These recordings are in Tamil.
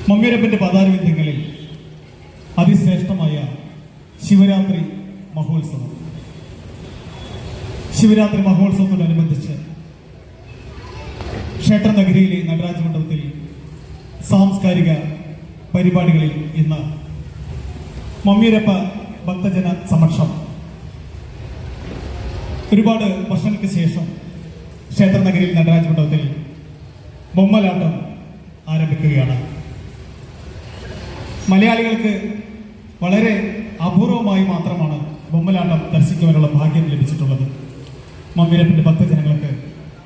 മമ്മിയൂരപ്പന്റെ പദാരവിന്ദങ്ങളിൽ അതിശ്രേഷ്ഠമായ ശിവരാത്രി മഹോത്സവം. ശിവരാത്രി മഹോത്സവത്തോടനുബന്ധിച്ച് ക്ഷേത്രനഗരിയിലെ നടരാജ മണ്ഡപത്തിൽ സാംസ്കാരിക പരിപാടികളിൽ ഇന്ന് മമ്മിയൂരപ്പ ഭക്തജന സമക്ഷം ഒരുപാട് വർഷങ്ങൾക്ക് ശേഷം ക്ഷേത്രനഗരിയിൽ നടരാജ മണ്ഡപത്തിൽ ബൊമ്മലാട്ടം ആരംഭിക്കുകയാണ്. മലയാളികൾക്ക് വളരെ അപൂർവമായി മാത്രമാണ് ബൊമ്മലാട്ടം ദർശിക്കുവാനുള്ള ഭാഗ്യം ലഭിച്ചിട്ടുള്ളത്. മമ്മിയൂരപ്പന്റെ ഭക്തജനങ്ങൾക്ക്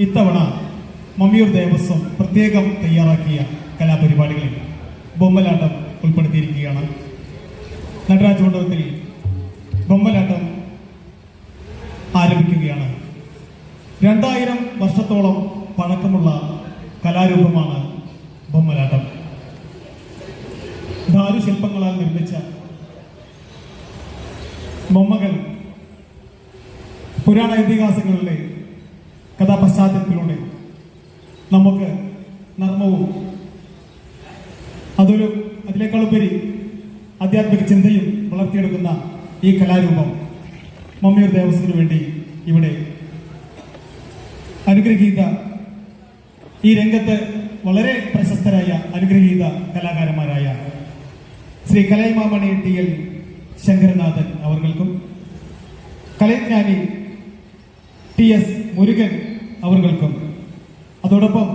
ഇത്തവണ മമ്മിയൂർ ദേവസ്വം പ്രത്യേകം തയ്യാറാക്കിയ കലാപരിപാടികളിൽ ബൊമ്മലാട്ടം ഉൾപ്പെടുത്തിയിരിക്കുകയാണ്. നടരാജ മണ്ഡപത്തിൽ ബൊമ്മലാട്ടം ആരംഭിക്കുകയാണ്. 2000 വർഷത്തോളം പഴക്കമുള്ള കലാരൂപമാണ് ബൊമ്മലാട്ടം. ധാരുശില്പങ്ങളാൽ നിർമ്മിച്ച ബൊമ്മകൾ പുരാണ ഇതിഹാസങ്ങളുടെ കഥാപശ്ചാത്തലത്തിലൂടെ നമുക്ക് നർമ്മവും അതിനേക്കാളുപരി ആധ്യാത്മിക ചിന്തയും വളർത്തിയെടുക്കുന്ന ഈ കലാരൂപം മമ്മിയൂർ ദേവസ്വത്തിന് വേണ്ടി ഇവിടെ അനുഗ്രഹീത ഈ രംഗത്ത് വളരെ പ്രശസ്തരായ അനുഗ്രഹീത കലാകാരന്മാരായ ശ്രീ കലൈമാമണി TL ശങ്കരനാഥൻ അവർക്കും കലൈജ്ഞാനി TS മുരുകൻ അവർക്കും അതോടൊപ്പം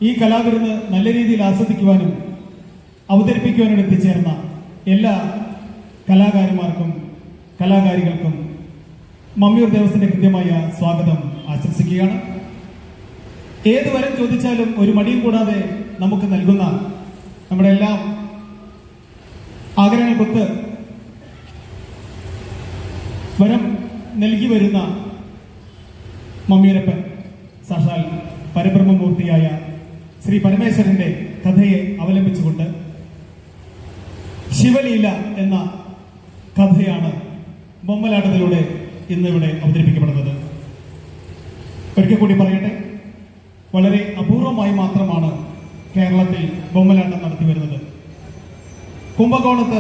ഈ കലാവിരുന്ന് നല്ല രീതിയിൽ ആസ്വദിക്കുവാനും അവതരിപ്പിക്കുവാനും എത്തിച്ചേർന്ന എല്ലാ കലാകാരന്മാർക്കും കലാകാരികൾക്കും മമ്മിയൂർ ദേവസ്വത്തിന്റെ കൃത്യമായ സ്വാഗതം ആശംസിക്കുകയാണ്. ഏത് വരം ചോദിച്ചാലും ഒരു മടിയും കൂടാതെ നമുക്ക് നൽകുന്ന നമ്മുടെ എല്ലാം ആഗ്രഹങ്ങൾക്കൊത്ത് വരം നൽകി വരുന്ന മമ്മിയൂരപ്പൻ സാക്ഷാൽ പരബ്രഹ്മമൂർത്തിയായ ശ്രീ പരമേശ്വരന്റെ കഥയെ അവലംബിച്ചുകൊണ്ട് ശിവലീല എന്ന കഥയാണ് ബൊമ്മലാട്ടത്തിലൂടെ ഇന്ന് ഇവിടെ അവതരിപ്പിക്കപ്പെടുന്നത്. ഒരിക്കൽ കൂടി പറയട്ടെ, വളരെ അപൂർവമായി മാത്രമാണ് കേരളത്തിൽ ബൊമ്മലാട്ടം നടത്തി വരുന്നത്. കുംഭകോണത്ത്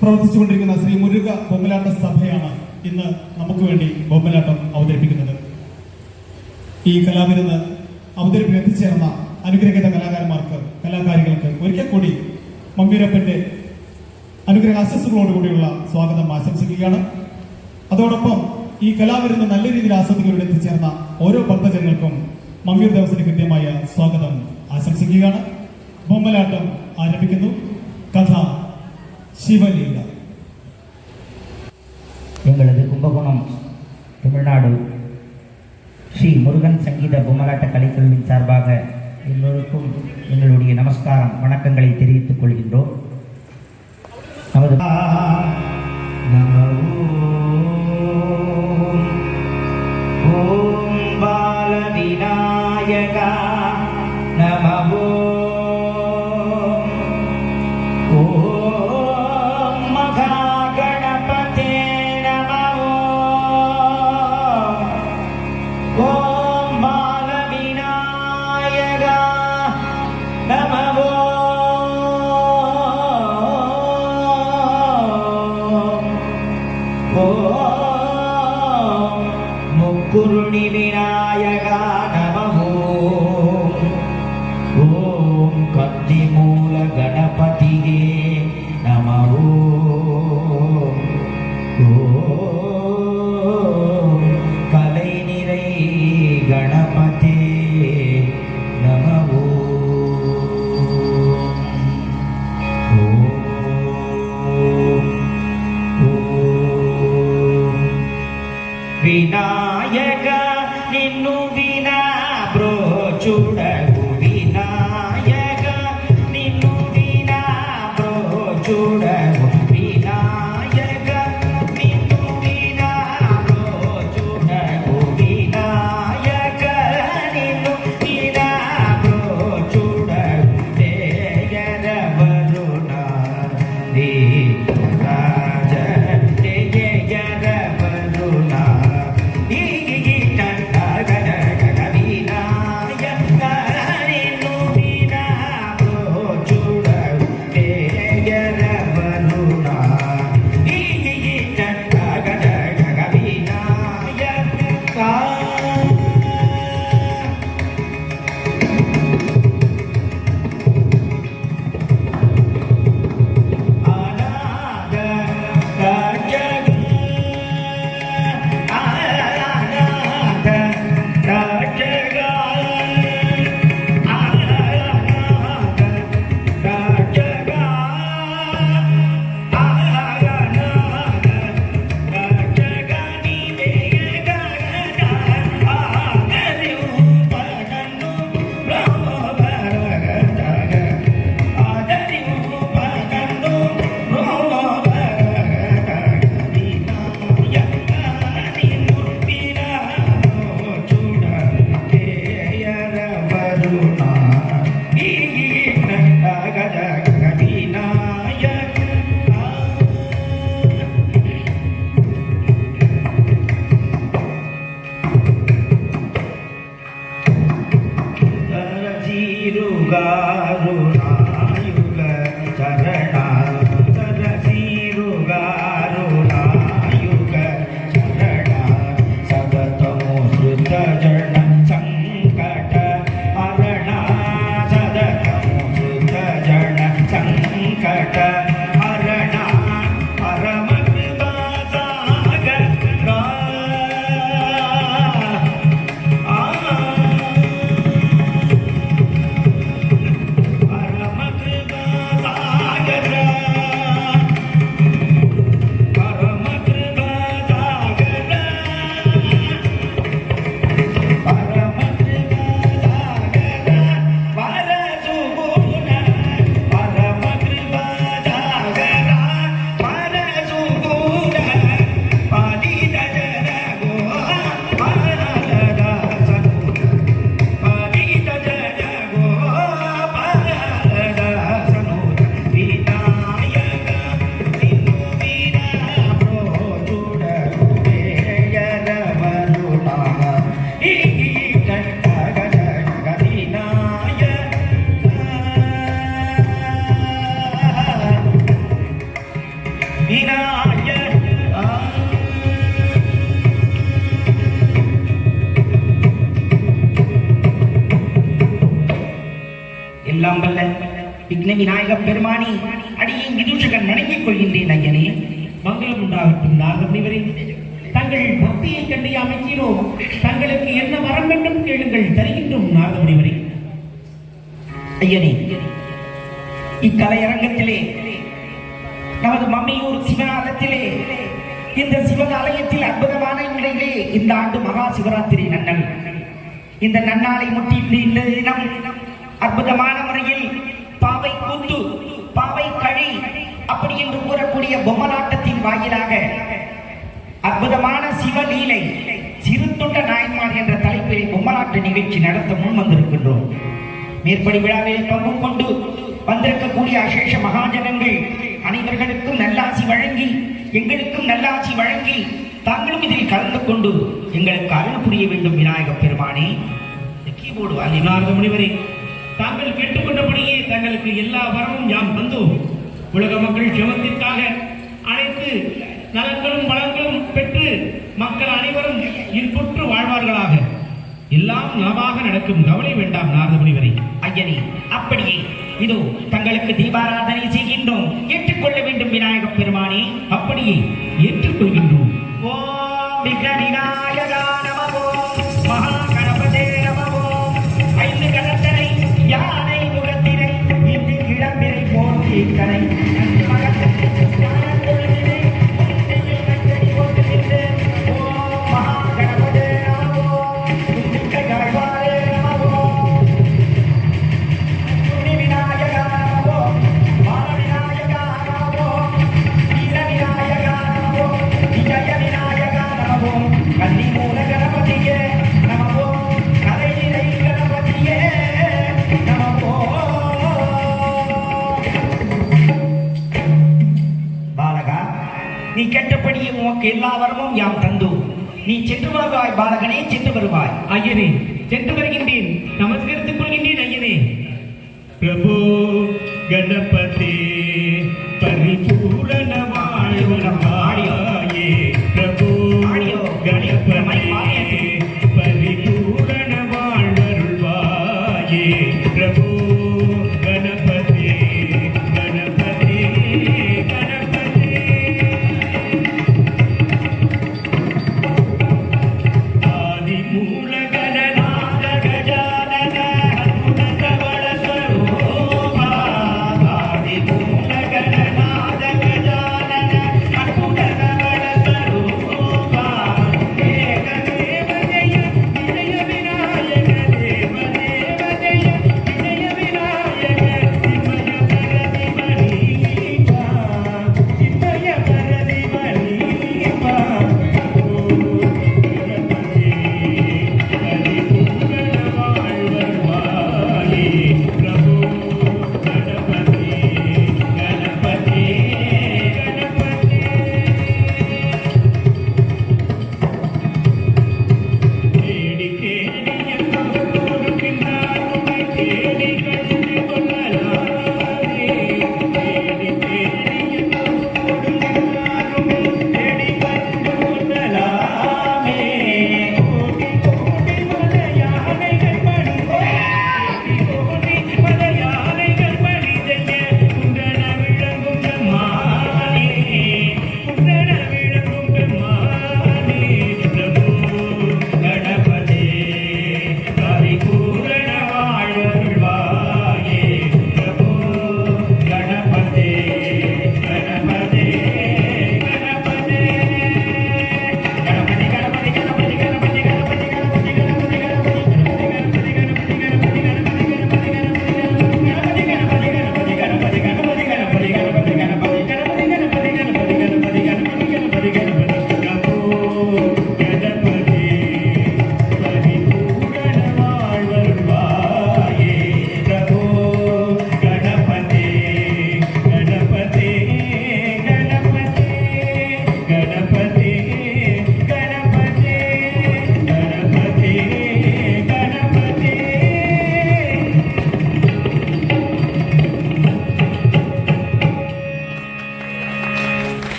പ്രവർത്തിച്ചുകൊണ്ടിരിക്കുന്ന ശ്രീ മുരുക ബൊമ്മലാട്ട സഭയാണ് ഇന്ന് നമുക്ക് വേണ്ടി ബൊമ്മലാട്ടം അവതരിപ്പിക്കുന്നത്. ഈ കലാവിരുന്ന് അവതരിപ്പിന് എത്തിച്ചേർന്ന അനുഗ്രഹീത കലാകാരന്മാർക്ക് കലാകാരികൾക്ക് ഒരിക്കൽ കൂടി മമ്മിയൂരപ്പന്റെ അനുഗ്രഹ ആശംസകളോടുകൂടിയുള്ള സ്വാഗതം ആശംസിക്കുകയാണ്. അതോടൊപ്പം ഈ കലാവിരുന്ന് നല്ല രീതിയിൽ ആസ്വദിക്കുന്നവരുടെ എത്തിച്ചേർന്ന ഓരോ ഭക്തജനങ്ങൾക്കും മമ്മിയൂർ ദേവസ്വത്തിന് കൃത്യമായ സ്വാഗതം ആശംസിക്കുകയാണ്. ബൊമ്മലാട്ടം ആരംഭിക്കുന്നു. കഥ ശിവലീല. எங்களது கும்பகோணம் தமிழ்நாடு ஸ்ரீ முருகன் சங்கீத பொம்மலாட்ட கலைக்குழுவின் சார்பாக எல்லோருக்கும் எங்களுடைய நமஸ்காரம் வணக்கங்களை தெரிவித்துக் கொள்கின்றோம். நமது ஓம் பால விநாயகா நமோ ஓம் மகா கணபதே நமோ ஓம் பால விநாயகா நமோ ஓம் முக்குருணி விநாயகா நமோ ஓம் கத்திமூல கணபதியே நமோ ஓம் கலை நிறை கணபதி நமோ వినాయక నిన్ను వినా బ్రోచుడగు వినాయక నిన్ను వినా బ్రోచుడగు వినాయక నిన్ను వినా బ్రోచుడగు వినాయక నిన్ను వినా బ్రోచుడగు దేయర వరుణ రాజ దేయర వరుణ ఈ గీత గణ గణ వినాయక சீருகாருணாயுக சரணா சீருகாருணாயுக சரணா சததமோ ஸ்ருத ஜன சங்கட அரணா சததமோ ஸ்ருத ஜன சங்கட அரணா பரம எல்லாம் வல்ல விக்ன விநாயக பெருமானி அடியேன் விதூஷகன் வணங்கிக் கொள்கின்றேன் ஐயனே. மங்களம் உண்டாகட்டும் நாகமுனிவரே. தங்கள் பக்தியை கண்டு அமைக்கிறோம். தங்களுக்கு என்ன வரம் வேண்டும் கேளுங்கள், தருகின்றோம் நாகமுனிவரே. ஐயனே, இக்கலையரங்கத்திலே நமது மம்மியூர் சிவநாதத்திலே இந்த சிவனாலயத்தில் அற்புதமான முறையிலே இந்த ஆண்டு மகா சிவராத்திரி நன்னல். இந்த நன்னாளை முன்னிட்டு இந்த தினம் அற்புதமான முறையில் பாவை கூத்து, பாவை கழி அப்படி என்று கூறக்கூடிய பொம்மலாட்டத்தின் வாயிலாக அற்புதமான சிவலீலை சிறுத்தொண்ட நாயன்மார் என்ற தலைப்பிலே பொம்மலாட்ட நிகழ்ச்சி நடத்த முன் வந்திருக்கின்றோம். மேற்படி விழாவில் பங்கு கொண்டு வந்திருக்கக்கூடிய அசேஷ மகாஜனங்கள் அனைவர்களுக்கும் நல்லாசி வழங்கி எங்களுக்கும் நல்லாசி வழங்கி தாங்களும் இதில் கலந்து கொண்டு எங்களுக்கு அருள் புரிய வேண்டும் விநாயக பெருமானே. கீபோர்டு நாரத முனிவரே, தாங்கள் கேட்டுக்கொண்டபடியே தங்களுக்கு எல்லா வரமும் யாம் தந்தோம். உலக மக்கள் ஜெபத்திற்காக அனைத்து நலன்களும் வளங்களும் பெற்று மக்கள் அனைவரும் இன்புற்று வாழ்வார்களாக. எல்லாம் நலமாக நடக்கும், கவலை வேண்டாம் நாரத முனிவரே. ஐயனே, அப்படியே இதோ தங்களுக்கு தீபாராதனை செய்கின்றோம், ஏற்றுக்கொள்ள வேண்டும் விநாயக பெருமானே. அப்படியே ஏற்றுக்கொள்கின்றோம். ஓம் விக்ன விநாயகா நமோ, மகா கணபதே நமோ. ஐந்து கரத்தனை யானை முகத்தினை இன்று இளம்பிரை போர்த்தி கனை நன்றி மகத்தினை ஞானத்தொழுதினை முன்னியில் கட்டடி கொண்டு நின்று. ஓம் மகா கணபதே நமோ, தும்பிக்கை கணவாரே நமோ, துணி விநாயகா நமோ, பால விநாயகா நமோ, வீர விநாயகா நமோ, விஜய விநாயகா நமோ, கன்னி மூல கணபதியே நமோ, கலை நிறை கணபதியே நமோ. பாலகா, நீ கேட்டபடியே உனக்கு எல்லா வரமும் யாம் தந்தோம். நீ சென்று வருவாய் பாலகனே, சென்று வருவாய். ஐயனே, சென்று வருகின்றேன். நமஸ்கரித்துக் கொள்கின்றேன் ஐயனே. பிரபு கணபதி பரிபூரண வாழ்வாயே. பிரபு கணபதி பரிபூரண வாழ்வருள்வாயே. பிரபு கணபதி கணபதி கணபதி. ஆதி மூல கணநாத கஜானன அற்புத வள ஸ்வரூபா. ஆதி மூல கணநாத கஜானன அற்புத வள ஸ்வரூபா. தேவ தேவ ஜெய விஜய விநாயக, தேவ தேவ ஜெய விஜய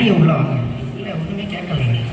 அப்படியே உள்ள வாங்க. இல்லை ஒன்றுமே கேட்கலைங்க.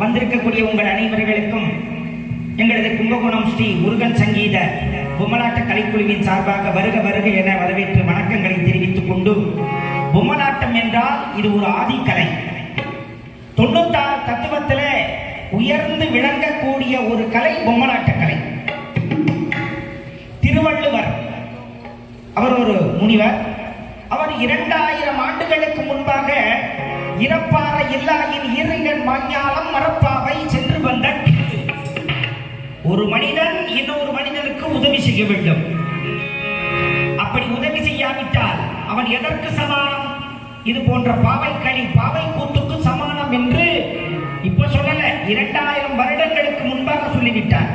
வந்திருக்கக்கூடிய உங்கள் அனைவர்களுக்கும் எங்களது கும்பகோணம் ஸ்ரீ முருகன் சங்கீத பொம்மலாட்ட கலைக்குழுவின் சார்பாக வருக வருக என வரவேற்று வணக்கங்களை தெரிவித்துக் கொண்டு, பொம்மலாட்டம் என்றால் இது ஒரு ஆதிக்கலை. 96 தத்துவத்தில் உயர்ந்து விளங்கக்கூடிய ஒரு கலை பொம்மலாட்ட கலை. திருவள்ளுவர் அவர் ஒரு முனிவர். அவர் 2000 ஆண்டுகளுக்கு முன்பாக இறப்பார இல்லாயின் ஈருங்கன் மாஞாலம் மரப்பாவை சென்று வந்த ஒரு மனிதன் இன்னொரு மனிதனுக்கு உதவி செய்ய வேண்டும். அப்படி உதவி செய்யாவிட்டால் அவன் எதற்கு சமானம்? இது போன்ற பாவைக்களி பாவை கூத்துக்கு சமானம் என்று இப்ப சொல்லல, 2000 வருடங்களுக்கு முன்பாக சொல்லிவிட்டார்.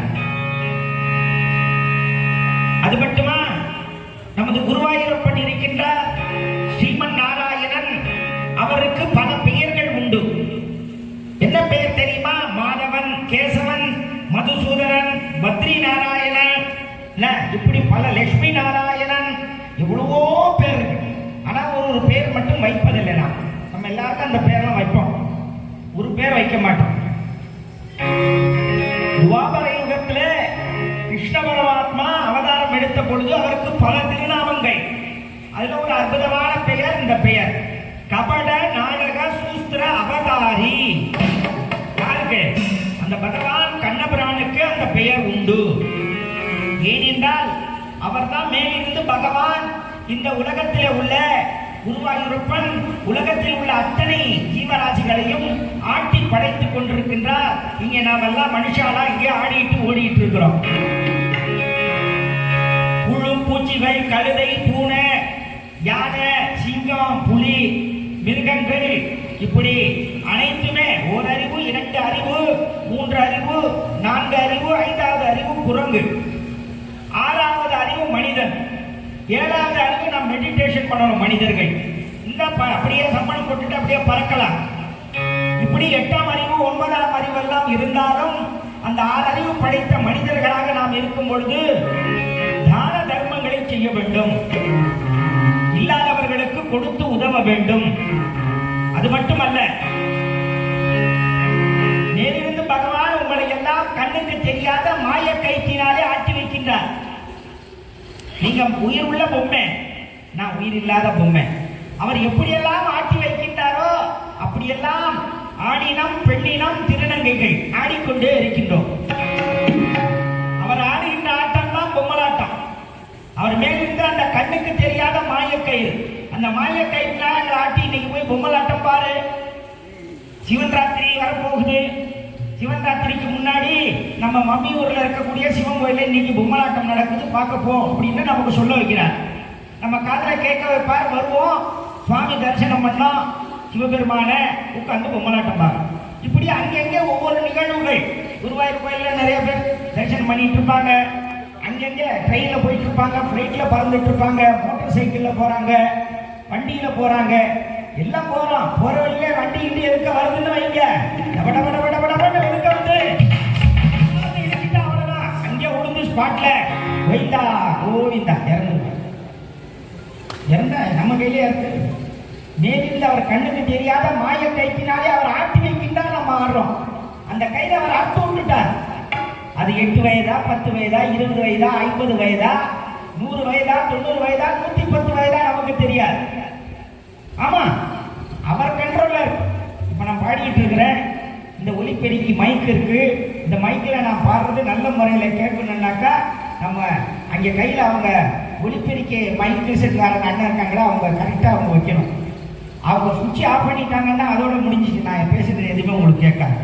அது மட்டுமா, நமது குருவாயூரப்பன் இருக்கின்றார் ஸ்ரீமன் நாராயணன். அவருக்கு பல பெயர்கள் உண்டு. என்ன பெயர் தெரியுமா? மாதவன், கேசவன், மதுசூதனன், பத்ரி நாராயணன், இப்படி பல, லட்சுமி நாராயணன், எவ்வளவோ பேர் இருக்கு. ஆனா ஒரு பேர் மட்டும் வைப்பதில்லை. நம்ம எல்லாருக்கும் அந்த பேரெல்லாம் வைப்போம், ஒரு பேர் வைக்க மாட்டோம். துவாபர யுகத்துல கிருஷ்ண பரமாத்மா அவதாரம் எடுத்த பொழுது அவருக்கு பல திருநாமங்கள். அதுல ஒரு அற்புதமான பெயர் இந்த பெயர், கபட நாடக சூஸ்திர அவதாரி. யாருக்கு? அந்த பகவான் கண்ணபிரானுக்கு அந்த பெயர் உண்டு. ஏனென்றால் அவர்தான் மேலிருந்து பகவான் இந்த உலகத்திலே உள்ள குருவாயூரப்பன் உலகத்தில் உள்ள அத்தனை ஜீவராசிகளையும் ஆட்டி படைத்துக் கொண்டிருக்கின்றார். இங்கே நாம் எல்லாம் மனுஷாலா இங்கே ஆடிட்டு ஓடிட்டு இருக்கிறோம். புழு பூச்சிகள், கழுதை, பூனை, யானை, சிங்கம், புலி, மிருகங்கள், இப்படி அனைத்துமே ஒரு அறிவு, 2 அறிவு, 3 அறிவு, 4 அறிவு, 5வது அறிவு குரங்கு, 6வது அறிவு மனிதன், 7வது அறிவு நாம் மெடிடேஷன் பண்ணணும் மனிதர்கள். இந்த அப்படியே சம்பளம் போட்டுட்டு அப்படியே பறக்கலாம். இப்படி 8ஆம் அறிவு, 9ஆம் அறிவு எல்லாம் இருந்தாலும் அந்த 6 அறிவு படைத்த மனிதர்களாக நாம் இருக்கும் பொழுது தான தர்மங்களை செய்ய வேண்டும், இல்லாதவர்களுக்கு கொடுத்து உதவ வேண்டும். அது மட்டுமல்ல, நேரிருந்து பகவான் உங்களை எல்லாம் கண்ணுக்கு தெரியாத மாய கைத்தினாலே ஆட்டி வைக்கின்றார். நீங்க உயிர் உள்ள பொம்மை, நான் உயிர் இல்லாத பொம்மை. அவர் எப்படியெல்லாம் ஆட்டி வைக்கின்றாரோ அப்படியெல்லாம் ஆடினம் பெண்ணினம் திருநங்கைகள் ஆடிக்கொண்டே இருக்கின்றோம். அவர் ஆடுகின்ற ஆட்டம் தான் பொம்மலாட்டம். அவர் மேலிருந்து அந்த கண்ணுக்கு தெரியாத மாயக்கயிறு, அந்த மாயக்கயிறுனால ஆட்டி இன்னைக்கு போய் பொம்மலாட்டம் பாரு. சிவன் ராத்திரி வரப்போகுது. சிவன் ராத்திரிக்கு முன்னாடி நம்ம மம்மியூர்ல இருக்கக்கூடிய சிவன் கோயில இன்னைக்கு பொம்மலாட்டம் நடக்குது, பார்க்க போ அப்படின்னு நமக்கு சொல்ல வைக்கிறார். நம்ம காதுல கேட்க வைப்பார். வருவோம், சுவாமி தரிசனம் பண்ணோம், சிவபெருமான உட்கார்ந்து பொம்மலாட்டம் பாரு. இப்படி அங்கங்கே ஒவ்வொரு நிகழ்வுகள். குருவாயூர் கோயில்ல நிறைய பேர் தரிசனம் பண்ணிட்டு இருப்பாங்க. அங்கங்கே ட்ரெயினில் போயிட்டு இருப்பாங்க, ஃப்ளைட்டில் பறந்துட்டு இருப்பாங்க, மோட்டார் சைக்கிளில் போகிறாங்க, வண்டியில் போகிறாங்க, எல்லாம் போகிறோம். போகிற வழியிலே வண்டி இண்டி எதுக்க வருதுன்னு வைங்க, எதுக்க வந்து இடிச்சுட்டா அவ்வளோதான், அங்கே உளுந்து ஸ்பாட்டில் வைத்தா கோவிந்தா இறந்துருவாங்க. இறந்தா நம்ம கையிலே இருக்கு. மேலிருந்து அவர் கண்ணுக்கு தெரியாத மாய கைப்பினாலே அவர் ஆட்டி வைக்கின்றார். நம்ம ஆடுறோம். அந்த கையில அவர் அர்த்தம் விட்டுட்டார். அது 8 வயதா, 10 வயதா, 20 வயதா, 50 வயதா, 100 வயதா, 90 வயதா, 110 வயதா நமக்கு தெரியாது. ஆமா, அவர் கண்ட்ரோல்ல இருக்கு. இப்ப நான் பாடிட்டு இருக்கிறேன். இந்த ஒலிபெருக்கி மைக் இருக்கு. இந்த மைக்கில் நான் பாடுறது நல்ல முறையில் கேட்கணும்னாக்கா நம்ம அங்கே கையில் அவங்க ஒலிபெருக்கி மைக் செட்டுக்காரங்க அண்ணன் இருக்காங்களா, அவங்க கரெக்டாக அவங்க வைக்கணும். அவங்க சுவிட்ச் ஆஃப் பண்ணிட்டாங்கன்னா அதோட முடிஞ்சிச்சு. நான் பேசுறது எதுவுமே உங்களுக்கு கேட்காது.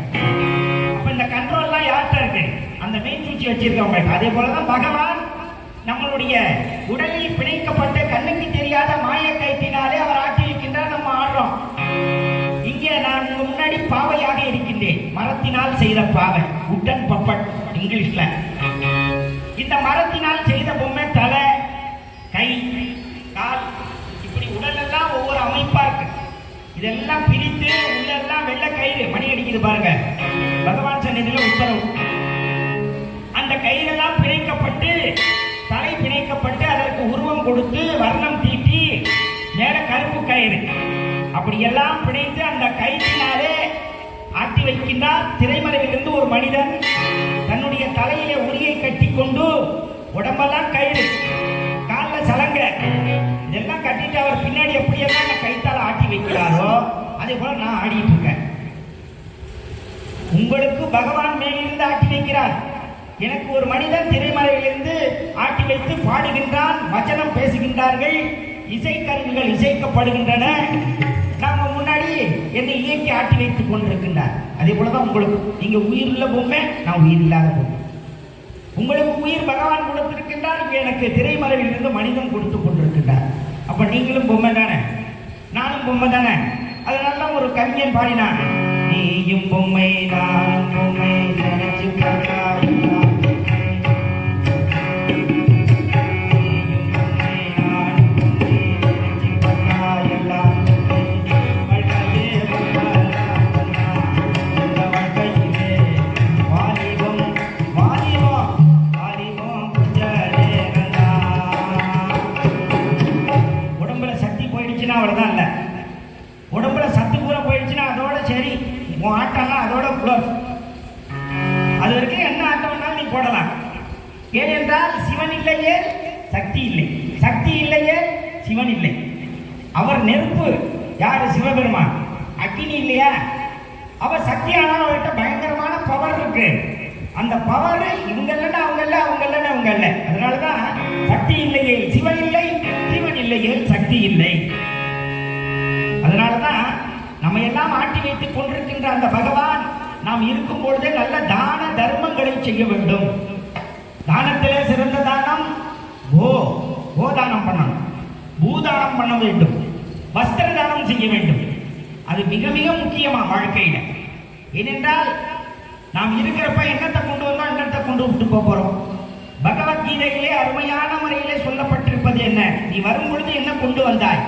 அப்போ இந்த கண்ட்ரோல்லாம் யார்கிட்ட இருக்கு? அந்த மெயின் சுவிட்ச் வச்சிருக்கவங்க. அதே போலதான் பகவான் நம்மளுடைய உடலில் பிணைக்கப்பட்ட கண்ணுக்கு தெரியாத மாய கைப்பினாலே அவர் ஆட்டி வைக்கின்றார். நம்ம ஆடுறோம். இங்கே நான் உங்க முன்னாடி பாவையாக இருக்கின்றேன். மரத்தினால் செய்த பாவை, உட்டன் பப்பட் இங்கிலீஷ்ல. இந்த மரத்தினால் செய்த பொம்மை தலை, கை, கால், இப்படி உடல் எல்லாம் ஒவ்வொரு அமைப்பா இருக்கு. இதெல்லாம் பிரித்து உள்ளெல்லாம் வெள்ளை கயிறு மணி அடிக்குது பாருங்க. பகவான் சன்னதியில உத்தரவு. அந்த கயிறெல்லாம் பிணைக்கப்பட்டு, தலை பிணைக்கப்பட்டு, அதற்கு உருவம் கொடுத்து வர்ணம் தீட்டி மேல கருப்பு கயிறு அப்படியெல்லாம் பிணைத்து அந்த கயிற்றினாலே ஆட்டி வைக்கின்றார். திரைமறைவிலிருந்து ஒரு மனிதன் தன்னுடைய தலையிலே உரியை கட்டி கொண்டு, உடம்பெல்லாம் கயிறு, காலில் சலங்க, இதெல்லாம் கட்டிட்டு அவர் பின்னாடி எப்படியெல்லாம் அந்த கைத்தால் ஆட்டி வைக்கிறாரோ அதே போல நான் ஆடிட்டு இருக்கேன். உங்களுக்கு பகவான் மேலிருந்து ஆட்டி வைக்கிறார். எனக்கு ஒரு மனிதன் திரைமறைவிலிருந்து ஆட்டி வைத்து பாடுகின்றான். வச்சனம் பேசுகின்றார்கள். இசைக்கருவிகள் இசைக்கப்படுகின்றன. நாம முன்னாடி என்னை இயக்கி ஆட்டி வைத்துக் கொண்டிருக்கின்றார். அதே போலதான் உங்களுக்கு. நீங்க உயிருள்ள பொம்மை, நான் உயிர் இல்லாத பொம்மை. உங்களுக்கு உயிர் பகவான் கொடுத்திருக்கின்றார். எனக்கு திரைமறைவில் இருந்து மனிதன் கொடுத்து கொண்டிருக்கின்றார். அப்ப நீங்களும் பொம்மை தானே, நானும் பொம்மை தானே. அதனால ஒரு கவிஞன் பாடினான், நீயும் பொம்மை நானும் பொம்மை நினைச்சு பார்த்தா அவ்வளவுதான். இல்ல உடம்புல சத்து பூரா போயிடுச்சுன்னா அதோட சரி, உன் ஆட்டம்லாம் அதோட க்ளோஸ். அது வரைக்கும் என்ன ஆட்டம் வேணாலும் நீ போடலாம். ஏனென்றால் சிவன் இல்லையே சக்தி இல்லை, சக்தி இல்லையே சிவன் இல்லை. அவர் நெருப்பு, யாரு? சிவபெருமான். அக்கினி இல்லையா? அவர் சக்தியானவன். அவர்கிட்ட பயங்கரமான பவர் இருக்கு. அந்த பவர் இவங்க இல்லைன்னா அவங்க இல்லை, அவங்க இல்லைன்னா அவங்க இல்லை. அதனாலதான் சக்தி இல்லையே சிவன் இல்லை, சிவன் இல்லையே சக்தி இல்லை. அதனாலதான் நம்ம எல்லாம் ஆட்டி வைத்துக் கொண்டிருக்கின்ற அந்த பகவான் நாம் இருக்கும் பொழுதே நல்ல தான தர்மங்களை செய்ய வேண்டும். தானத்திலே சிறந்த தானம் கோதானம் பண்ணணும், பூதானம் பண்ண வேண்டும், வஸ்திர தானம் செய்ய வேண்டும். அது மிக மிக முக்கியமா வாழ்க்கையில. ஏனென்றால் நாம் இருக்கிறப்ப என்னத்தை கொண்டு வந்தோம், என்னத்தை கொண்டு விட்டு போறோம். பகவத்கீதையிலே அருமையான முறையிலே சொல்லப்பட்டிருப்பது என்ன? நீ வரும் பொழுது என்ன கொண்டு வந்தாய்,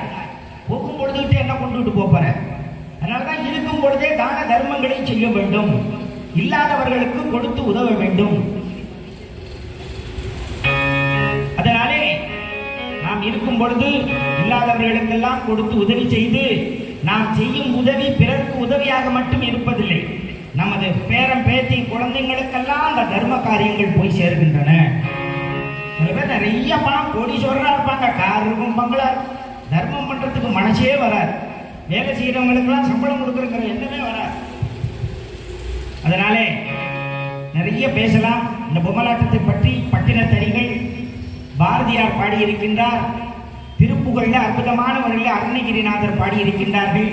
போகும் பொழுதுகிட்டு என்ன கொண்டுட்டு போற. அதனாலதான் இருக்கும் பொழுதே தான தர்மங்களை செய்ய வேண்டும், இல்லாதவர்களுக்கு கொடுத்து உதவ வேண்டும். அதனாலே நாம் இருக்கும் பொழுது இல்லாதவர்களுக்கெல்லாம் கொடுத்து உதவி செய்து, நாம் செய்யும் உதவி பிறருக்கு உதவியாக மட்டும் இருப்பதில்லை, நமது பேரம் பேத்தி குழந்தைங்களுக்கெல்லாம் அந்த தர்ம காரியங்கள் போய் சேர்கின்றன. சில பேர் நிறைய பணம் கோடீஸ்வரரா இருப்பாங்க, கார் இருக்கும், பங்களா. தர்மம் பண்றதுக்கு மனசே வராது. வேலை செய்யறவங்களுக்கெல்லாம் சம்பளம் கொடுக்குறங்கிற எண்ணமே வராது. அதனாலே நிறைய பேசலாம் இந்த பொம்மலாட்டத்தை பற்றி. பட்டினத்தடிகள் பாரதியார் பாடியிருக்கின்றார். திருப்புகழ்ல அற்புதமான முறையில் அருணகிரிநாதர் பாடியிருக்கின்றார்கள்.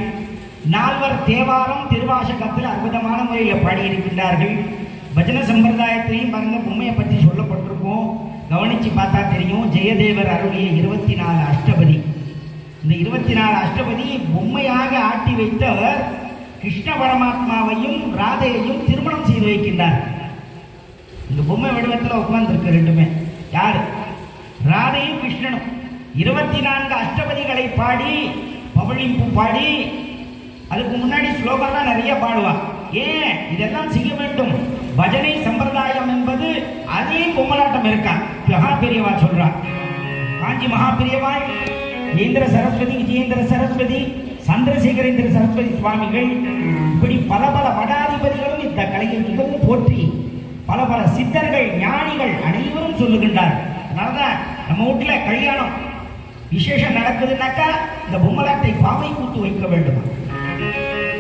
நால்வர் தேவாரம் திருவாசகத்தில் அற்புதமான முறையில் பாடியிருக்கின்றார்கள். பஜன சம்பிரதாயத்திலையும் பாருங்க, பொம்மையை பற்றி சொல்லப்பட்டிருக்கோம். கவனிச்சு பார்த்தா தெரியும். ஜெயதேவர் அருளிய 24 அஷ்டபதி. இந்த 24 அஷ்டபதி பொம்மையாக ஆட்டி வைத்தவர் கிருஷ்ண பரமாத்மாவையும் ராதையையும் திருமணம் செய்து வைக்கின்றார். இந்த பொம்மை வடிவத்தில் உட்கார்ந்துருக்கு ரெண்டுமே. யாரு? ராதையும் கிருஷ்ணனும். 24 அஷ்டபதிகளை பாடி, பவழிம்பூ பாடி, அதுக்கு முன்னாடி ஸ்லோகம்லாம் நிறைய பாடுவா. ஏன் இதெல்லாம் செய்ய வேண்டும்? பஜனை சம்பிரதாயம் என்பது அதிலேயும் பொம்மலாட்டம் இருக்கா. மகா பெரியவா சொல்றா. காஞ்சி மகா பெரியவா ஜெயேந்திர சரஸ்வதி, விஜயேந்திர சரஸ்வதி, சந்திரசேகரேந்திர சரஸ்வதி சுவாமிகள், இப்படி பல பல மடாதிபதிகளும் இந்த கலையை மிகவும் போற்றி பல பல சித்தர்கள் ஞானிகள் அனைவரும் சொல்லுகின்றார். அதனாலதான் நம்ம வீட்டுல கல்யாணம் விசேஷம் நடக்குதுன்னாக்கா இந்த பொம்மலாட்டை பாவை கூத்து வைக்க வேண்டும்.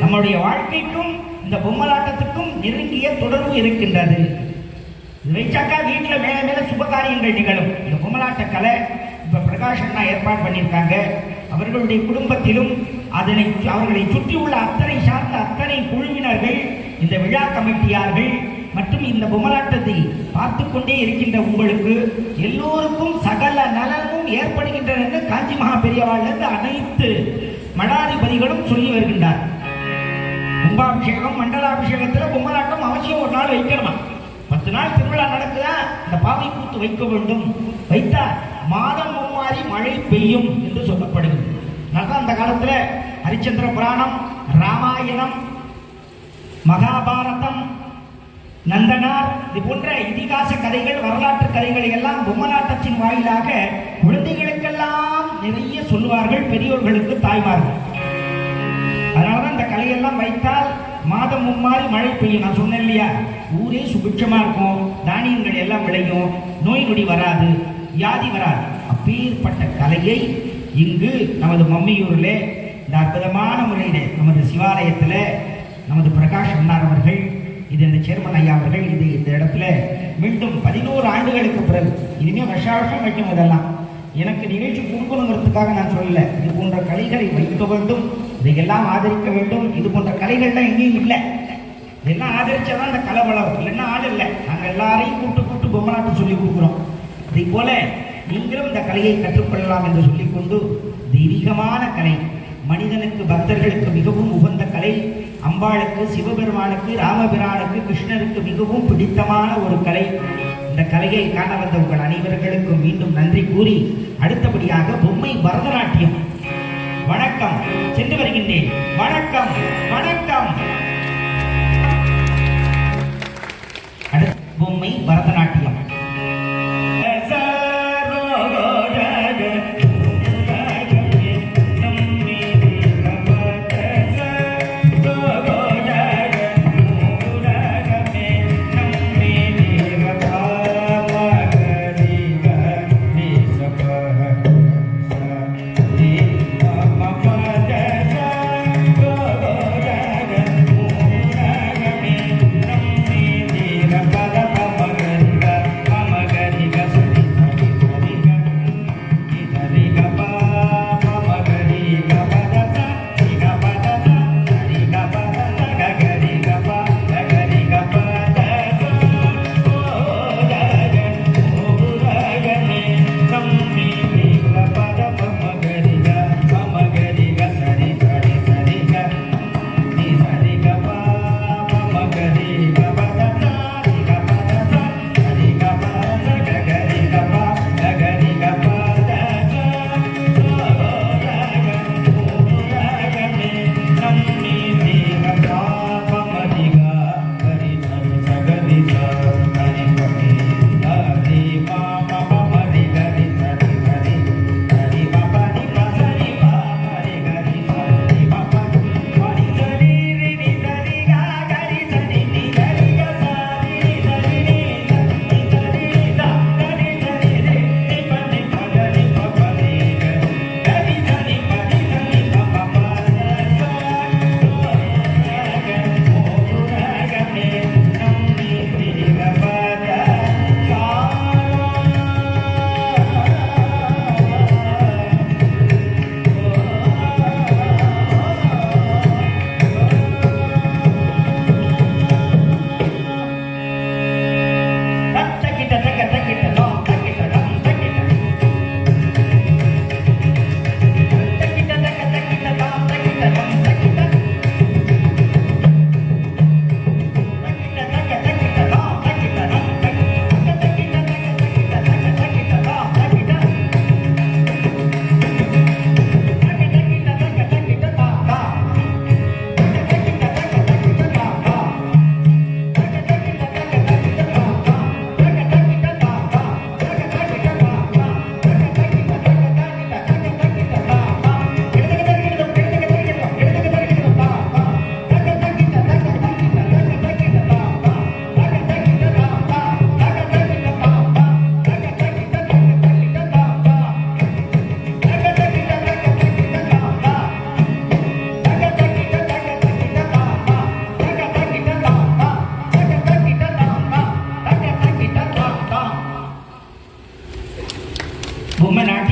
நம்முடைய வாழ்க்கைக்கும் இந்த பொம்மலாட்டத்துக்கும் நெருங்கிய தொடர்பு இருக்கின்றது. இது வைச்சாக்கா வீட்டுல மேல மேல சுபகாரியங்கள் நிகழும். இந்த பொம்மலாட்ட கலை இப்ப பிரகாஷ் அண்ணா ஏற்பாடு பண்ணியிருக்காங்க. அவர்களுடைய குடும்பத்திலும் அவர்களை சுற்றி உள்ள அத்தனை சார்ந்த அத்தனை குழுவினர்கள், இந்த விழா கமிட்டியார்கள் மற்றும் இந்த பொம்மலாட்டத்தை பார்த்து கொண்டே இருக்கின்ற உங்களுக்கு எல்லோருக்கும் சகல நலனும் ஏற்படுகின்றன என்று காஞ்சி மகா பெரியவாழ்ந்து அனைத்து மடாதிபதிகளும் சொல்லி வருகின்றார். கும்பாபிஷேகம் மண்டலாபிஷேகத்தில் பொம்மலாட்டம் அவசியம் ஒரு நாள் வைக்கணுமா. 10 நாள் திருவிழா நடக்குதா இந்த பாவை கூத்து வைக்க வேண்டும். வைத்தால் மாதம் மும்மாறி மழை பெய்யும் என்று சொல்லப்படுகிறது. அந்த காலத்துல ஹரிச்சந்திர புராணம், ராமாயணம், மகாபாரதம், நந்தனார் இது போன்ற இதிகாச கதைகள், வரலாற்று கதைகளை எல்லாம் பொம்மலாட்டத்தின் வாயிலாக குழந்தைகளுக்கெல்லாம் நிறைய சொல்லுவார்கள், பெரியோர்களுக்கு தாய்மார்கள். அதனாலதான் இந்த கலையெல்லாம் வைத்தால் மாதம் மும்மாறி மழை பெய்யும். நான் சொன்னேன் இல்லையா, ஊரே சுபிட்சமா இருக்கும், தானியங்கள் எல்லாம் விளையும், நோய் நொடி வராது, வியாதி வராது. அப்பேற்பட்ட கலையை இங்கு நமது மம்மியூரில் இந்த அற்புதமான முறையில் நமது சிவாலயத்தில் நமது பிரகாஷ் அண்ணார் அவர்கள், இது இந்த சேர்மன் ஐயா அவர்கள் இது இந்த இடத்துல மீண்டும் 11 ஆண்டுகளுக்கு பிறகு இனிமேல் வருஷம் வைக்கும். இதெல்லாம் எனக்கு நிகழ்ச்சி கொடுக்கணுங்கிறதுக்காக நான் சொல்லல. இது போன்ற கலைகளை வைக்க வேண்டும், இதையெல்லாம் ஆதரிக்க வேண்டும். இது போன்ற கலைகள்லாம் எங்கேயும் இல்லை. இதெல்லாம் ஆதரிச்சாதான் இந்த கலை வளரும், இல்லைன்னா ஆள் இல்லை. நாங்கள் எல்லாரையும் கூட்டு பொம்மலாட்டம் சொல்லி கொடுக்குறோம். அதே போல நீங்களும் இந்த கலையை கற்றுக்கொள்ளலாம் என்று சொல்லிக்கொண்டு, தெய்வீகமான கலை, மனிதனுக்கு பக்தர்களுக்கு மிகவும் உகந்த கலை, அம்பாளுக்கு, சிவபெருமானுக்கு, ராமபிரானுக்கு, கிருஷ்ணருக்கு மிகவும் பிடித்தமான ஒரு கலை. இந்த கலையை காண வந்த உங்கள் அனைவர்களுக்கும் மீண்டும் நன்றி கூறி, அடுத்தபடியாக பொம்மை பரதநாட்டியம். வணக்கம், சென்று வருகின்றேன். வணக்கம் வணக்கம். பொம்மை பரதநாட்டியம்.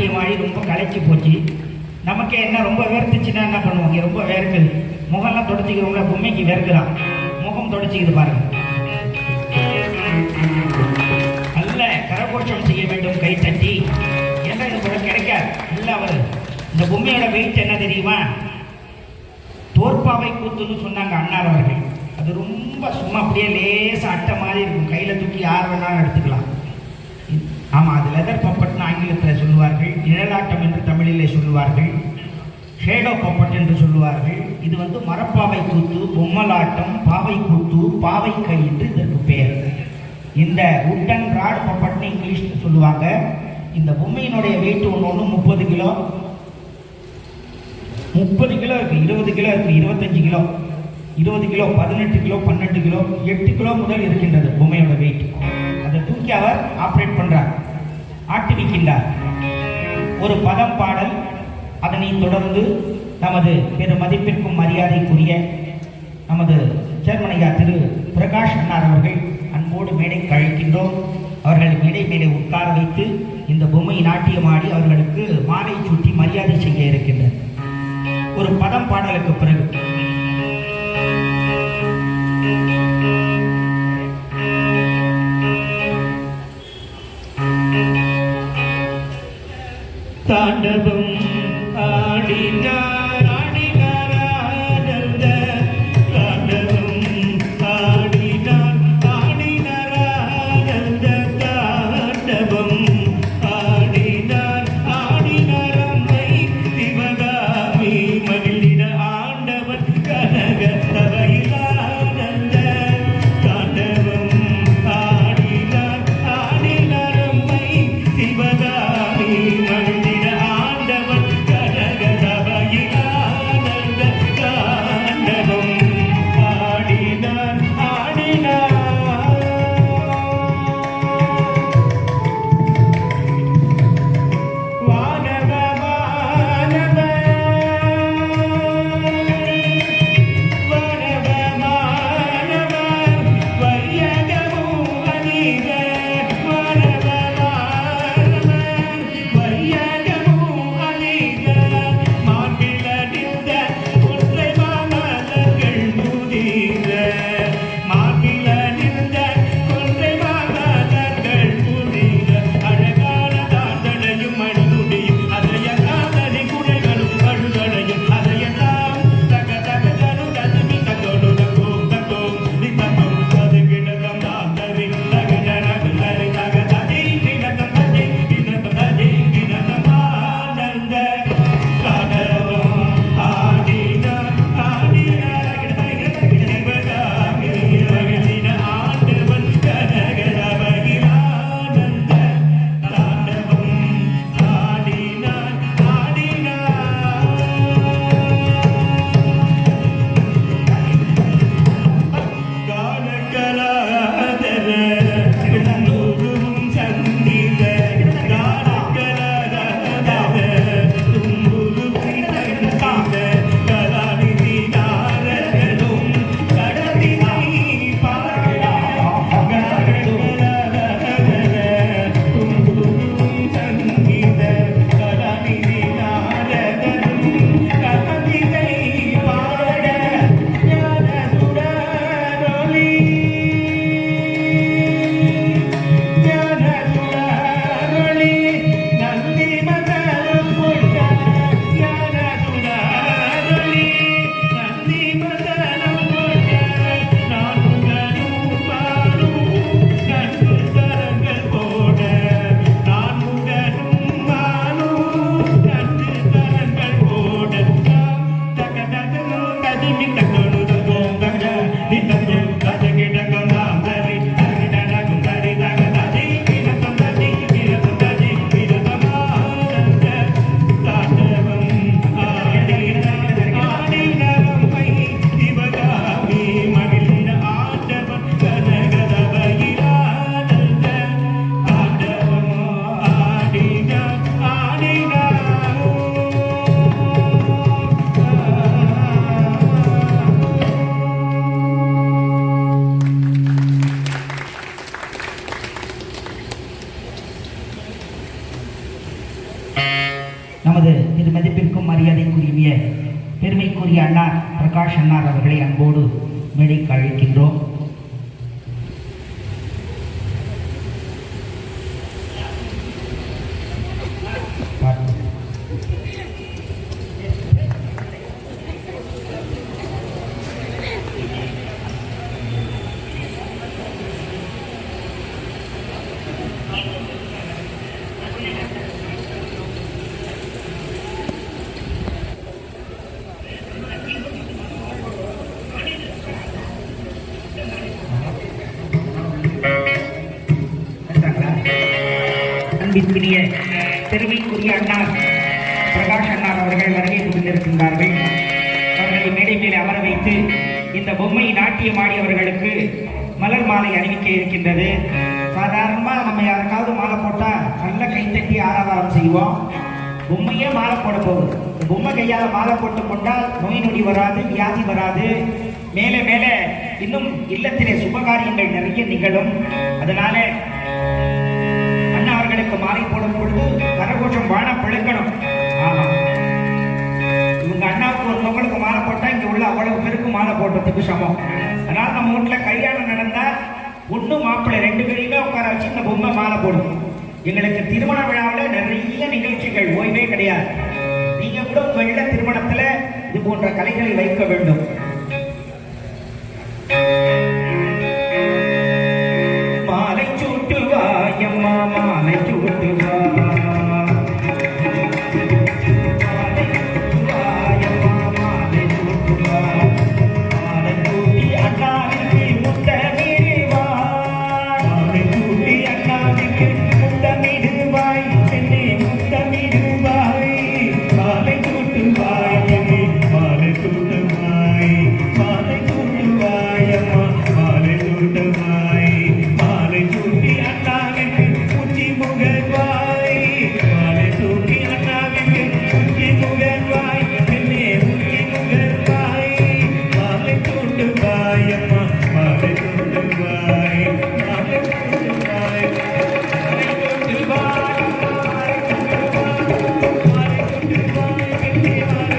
நாட்டியம் ஆடி ரொம்ப களைச்சி போச்சு. நமக்கே என்ன ரொம்ப வேர்த்துச்சுன்னா என்ன பண்ணுவோம், இங்கே ரொம்ப வேர்க்குது, முகம்லாம் தொடச்சிக்கிறோம்ல, பொம்மைக்கு வேர்க்குதான், முகம் தொடச்சிக்குது பாருங்க. நல்ல கரகோஷம் செய்ய வேண்டும், கை தட்டி. என்ன இது கூட கிடைக்காது இல்லை. அவர் இந்த பொம்மையோட வெயிட் என்ன தெரியுமா? தோற்பாவை கூத்துன்னு சொன்னாங்க அண்ணார் அவர்கள். அது ரொம்ப சும்மா அப்படியே லேசாக அட்டை மாதிரி இருக்கும், கையில் தூக்கி யார் வேணாலும் எடுத்துக்கலாம். ஆமாம், அது லெதர் பப்பட்னு ஆங்கிலத்தில் சொல்லுவார்கள், நிழலாட்டம் என்று தமிழிலே சொல்லுவார்கள், ஷேடோ பப்பட் என்று சொல்லுவார்கள். இது வந்து மரப்பாவை கூத்து, பொம்மலாட்டம், பாவை கூத்து, பாவை கை என்று இதற்கு பெயர். இந்த உட்டன் ராட் பப்பட்னு இங்கிலீஷில் சொல்லுவாங்க. இந்த பொம்மையினுடைய வெயிட் ஒன்று 30 கிலோ, 30 கிலோ இருக்குது, 20 கிலோ இருக்குது, 25 kilo, 20 kilo, 18 kilo, 12 kilo, 8 kilo முதல் இருக்கின்றது பொம்மையோட வெயிட். அதை தூக்கி அவர் ஆப்ரேட் பண்றார், ஆட்டிவிக்கின்றார். ஒரு பதம் பாடல், அதனை தொடர்ந்து நமது பெரு மதிப்பிற்கும் மரியாதைக்குரிய நமது சேர்மன் ஐயா திரு பிரகாஷ் அண்ணார் அவர்கள் அன்போடு மேடைக்கு அழைக்கின்றோம். அவர்கள் மேடை மேலே உட்கார வைத்து இந்த பொம்மை நாட்டியமாடி அவர்களுக்கு மாலை சூட்டி மரியாதை செய்ய இருக்கின்றனர். ஒரு பதம் பாடலுக்கு பிறகு தாண்டவம் ஆடினார் ஆடினார் ஆனந்த தாண்டவம் ஆடினார் ஆடினார் ஆனந்த தாண்டவம் ஆடினார் ஆடினார் அம்மை சிவகாமி மகிழின ஆண்டவன் கனக சபையிலானந்த தாண்டவம் ஆடினார் ஆடினார் அம்மை சிவகாமி மகிழின ஆண்டவன் பெருமைக்குரிய அண்ணார் பிரகாஷ் அண்ணார் அவர்களை அன்போடு மேடைக்கு அழைக்கின்றோம். அன்பிற்குரிய பெருமைக்குரிய அண்ணார் பிரகாஷ் அண்ணார் அவர்கள் வருகை புரிந்திருக்கின்றார்கள். அவர்களை மேடை மேலே அமர வைத்து இந்த பொம்மை நாட்டியமாடி அவர்களுக்கு மலர் மாலை அணிவிக்க இருக்கின்றது. சாதாரணமாக நம்ம யாருக்காவது மாலை போட்டால் நல்ல கைத்தட்டி ஆரவாரம் செய்வோம். பொம்மையே மாலை போட போகுது. பொம்மை கையால் மாலை போட்டு கொண்டால் நோய் நொடி வராது, வியாதி வராது. மேலே மேலே இன்னும் இல்லத்திலே சுபகாரியங்கள் நிறைய நிகழும். அதனால அண்ணா அவர்களுக்கு மாலை போடும் பொழுது கரகோஷம் வாழ பிழைக்கணும். ஆமா, இவங்க அண்ணாவுக்கு ஒரு மகளுக்கு மாலை போட்டா இங்க உள்ள அவ்வளவு பேருக்கு மாலை போட்டதுக்கு சமம். அதனால நம்ம வீட்டுல கல்யாணம் நடந்தா ஒண்ணு மாப்பிள்ளை 2 பேரையுமே உட்கார வச்சு இந்த பொம்மை மாலை போடும். எங்களுக்கு திருமண விழாவில் நிறைய நிகழ்ச்சிகள் ஓய்வே கிடையாது. நீங்க கூட உங்க இல்ல திருமணத்துல இது போன்ற கலைகளை வைக்க வேண்டும். மாலை சூட்டுவாயம்மா, மாலை சூட்டுவா, மாலை சூட்டுவாயம்மா, மாலை சூட்டுவா, மாலை சூட்டி அண்ணாவிற்கு முத்தமிடுவாய், மாலை சூட்டி அண்ணாவிற்கு முத்தமிடுவாய், என்னை முத்தமிடுவாய், மாலை சூட்டுவாய், என்னை மாலை சூட்டுவாய், மாலை சூட்டுவாயம்மா, மாலை சூட்டுவாய், மாலை சூட்டி அண்ணாவிற்கு உச்சி முகர்வாய், மாலை சூட்டி அண்ணாவிற்கு உச்சி முகர்வாய், என்னே உச்சி முகர்வாய், மாலை சூட்டுவாயம்மா, மாலை சூட்டுவாய், மாலை சூட்டுவாய், மாலை சூட்டுவாய், மாலை சூட்டுவாய், என்னே மாலை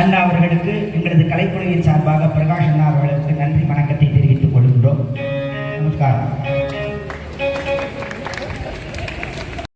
அண்ணா அவர்களுக்கு எங்களது கலைக்குழுவின் சார்பாக பிரகாஷ் அண்ணா அவர்களுக்கு நன்றி வணக்கம்.